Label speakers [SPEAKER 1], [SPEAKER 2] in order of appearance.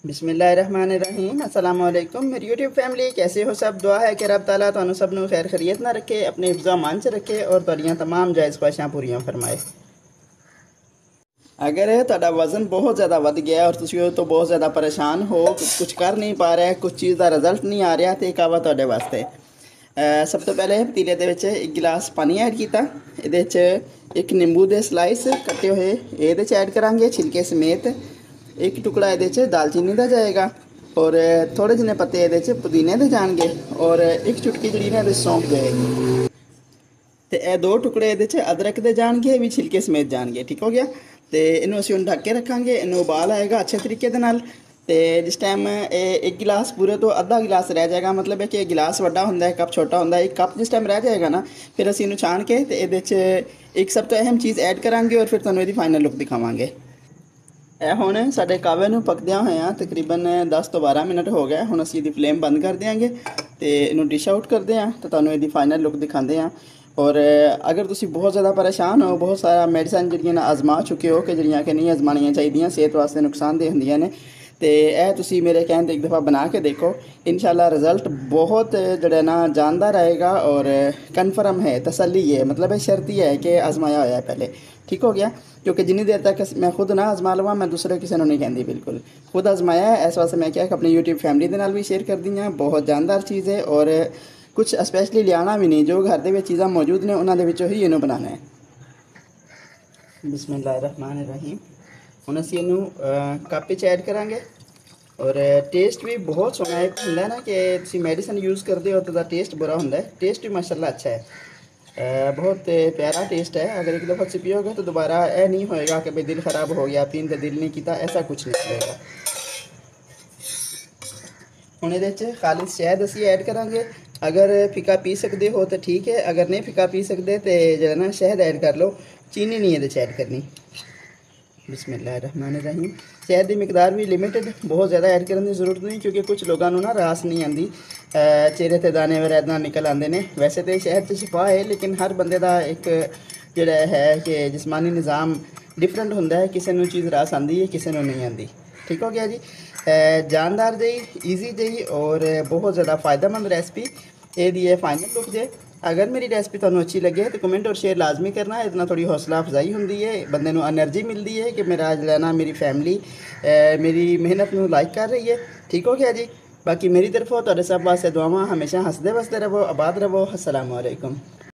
[SPEAKER 1] बिस्मिल्लाहिर्रहमानिर्रहीम अस्सलाम वालेकुम मेरी यूट्यूब फैमिली कैसे हो सब। दुआ है कि रब ताला तुहानू सब नू खैर खरीयत ना रखे, अपने हिफ्ज़ मान च रखे और तुहाड़ियां तमाम जायज़ ख्वाहिशां पूरियां फरमाए। अगर तुहाडा वज़न बहुत ज़्यादा वध गया और तुसीं ओह तो बहुत ज़्यादा परेशान हो, कुछ कर नहीं पा रहे, कुछ चीज़ का रिजल्ट नहीं आ रहा, तो एक कहवा तुहाडे वास्ते। सब तो पहले पतीले दे विच एक गिलास पानी ऐड किया, इहदे च एक नींबू दे स्लाइस कट्टे हुए इहदे च ऐड करांगे छिलके समेत। एक टुकड़ा ये दालचीनी का जाएगा और थोड़े जिन्ने पत्ते ये पुदीने के जाएंगे और एक चुटकी जी ना सौंफ जाएगी। तो यह दो टुकड़े ये अदरक के जाएंगे भी छिलके समेत जाएंगे। ठीक हो गया। तो इनू असीं ढक के रखांगे, इनू उबाल आएगा अच्छे तरीके दे नाल। तो जिस टाइम एक गिलास पूरे तो अद्धा गिलास रह जाएगा, मतलब है कि गिलास वड्डा होंदा है, कप छोटा होंदा है, एक कप जिस टाइम रह जाएगा ना, फिर असीं इनू छान के तो ये एक सब तो अहम चीज़ ऐड करांगे और फिर तुहानूं इहदी फाइनल लुक दिखावांगे। ਇਹ ਹੁਣ ਸਾਡੇ ਕਾਵੇ ਨੂੰ ਪੱਕਦਿਆਂ ਹੋਇਆਂ ਤਕਰੀਬਨ 10 ਤੋਂ 12 ਮਿੰਟ ਹੋ ਗਏ। ਹੁਣ ਅਸੀਂ ਇਹਦੀ ਫਲੇਮ ਬੰਦ ਕਰ ਦਿਆਂਗੇ ਤੇ ਇਹਨੂੰ ਡਿਸ਼ ਆਊਟ ਕਰਦੇ ਆਂ ਤੇ ਤੁਹਾਨੂੰ ਇਹਦੀ ਫਾਈਨਲ ਲੁੱਕ ਦਿਖਾਉਂਦੇ ਆਂ। और अगर तुसी बहुत ज़्यादा परेशान हो, बहुत सारा मेडिसन जड़ियां आजमा चुके हो कि जड़ियां कि नहीं आजमानियां चाहिए, सेहत वास्ते नुकसानदेह होंदियां ने, तो यह तुसी मेरे कहने एक दफ़ा बना के देखो, इंशाल्लाह रिजल्ट बहुत जड़ा ना जानदार आएगा और कन्फर्म है, तसल्ली है, मतलब है शर्ती है कि आजमाया होया है पहले। ठीक हो गया। क्योंकि जिन्नी देर तक मैं खुद ना आजमा लवां मैं दूसरे किसी को नहीं कहती, बिल्कुल खुद आजमाया है, इस वास्ते मैं क्या अपनी यूट्यूब फैमिली के नाल भी शेयर कर दी हाँ। बहुत जानदार चीज़ है और कुछ स्पैशली लियाना भी नहीं, जो घर के चीज़ा मौजूद ने उन्होंने ही इनू बनाना है। बिस्मिल्लाहिर्रहमानिर्रहीम। हुण असीं इनू कप ऐड करांगे और टेस्ट भी बहुत सोहना एक होंदा ना कि तुसीं मेडिसिन यूज़ करते हो तो टेस्ट बुरा होंदा है, टेस्ट भी माशाल्लाह अच्छा है, बहुत प्यारा टेस्ट है। अगर एक दफ़ा तुसीं पियोगे तो दोबारा यह नहीं होएगा कि भाई दिल ख़राब हो गया, पीन का दिल नहीं किया, ऐसा कुछ नहीं होएगा। हुण इहदे च खालिस शहद असीं ऐड करांगे। अगर फिका पी सकते हो तो ठीक है, अगर नहीं फिका पी सकते तो जो ना शहद ऐड कर लो, चीनी नहीं ये ऐड करनी। बिस्मिल्लाहिर्रहमानिर्रहीम। शहद की मिकदार भी लिमिटेड, बहुत ज़्यादा ऐड करने की जरूरत नहीं, क्योंकि कुछ लोगों ना रास नहीं आती, चेहरे ते दाने वगैरह इदा निकल आते हैं। वैसे तो शहद च शिफा है, लेकिन हर बंदे का एक जोड़ा है कि जिस्मानी निज़ाम डिफरेंट होंदा है, किसी को चीज़ रास आती है, किसी को नहीं आती। ठीक हो गया जी। जानदार जी, ईजी जी और बहुत ज़्यादा फ़ायदेमंद रेसिपी ये फाइनल लुक जे। अगर मेरी रेसिपी तुहानूं अच्छी लगे तो कमेंट और शेयर लाजमी करना, इतना थोड़ी हौसला अफजाई होंदी है, बंदे नूं एनर्जी मिलती है कि मेरा जो ना मेरी फैमिली मेरी मेहनत नूं लाइक कर रही है। ठीक हो गया जी। बाकी मेरी तरफों तुहाडे सब वास्ते दुआवां, हमेशा हंसदे वसदे रहो, आबाद रहो। अस्सलाम वालेकुम।